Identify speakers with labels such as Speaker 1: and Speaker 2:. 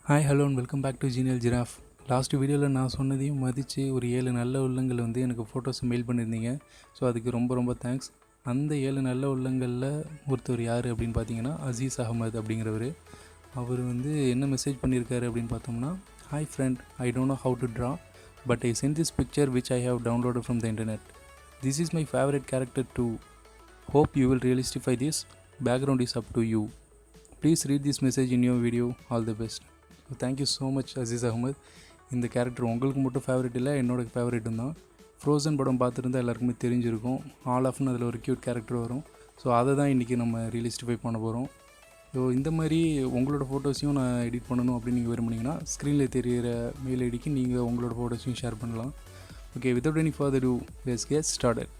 Speaker 1: Hi hello and welcome back to Genial Giraffe. Last வீடியோவில் நான் சொன்னதையும் மதித்து ஒரு 7 நல்ல உள்ளங்கள் எனக்கு ஃபோட்டோஸ் மெயில் பண்ணியிருந்தீங்க. ஸோ அதுக்கு ரொம்ப ரொம்ப தேங்க்ஸ். அந்த 7 நல்ல உள்ளங்களில் ஒருத்தர் யார் அப்படின்னு பார்த்தீங்கன்னா அசீஸ் அகமது அப்படிங்கிறவர். அவர் என்ன மெசேஜ் பண்ணியிருக்காரு அப்படின்னு பார்த்தோம்னா, hi friend, I don't know how to draw but I sent this picture which I have downloaded from the internet. This is my favourite character too. Hope you will realistify this. Background is up to you. Please read this message in your video. All the best. So thank you so much Azeez Ahmed. இந்த character உங்களுக்கு மட்டும் favourite இல்லை, என்னோடய ஃபேவரட்டும் தான். Frozen படம் பார்த்துருந்தா எல்லாருக்குமே தெரிஞ்சிருக்கும். ஆலாஃப்னு அதில் ஒரு க்யூட் கேரக்டர் வரும். ஸோ அதை தான் இன்றைக்கி நம்ம ரியலிஸ்டிஃபை பண்ண போகிறோம். ஸோ இந்த மாதிரி உங்களோட ஃபோட்டோஸையும் நான் எடிட் பண்ணணும் அப்படின்னு நீங்கள் விரும்புனீங்கன்னா ஸ்க்ரீனில் தெரிகிற மெயில் ஐடிக்கு நீங்கள் உங்களோட ஃபோட்டோஸையும் ஷேர் பண்ணலாம். Okay, without any further to let's get started.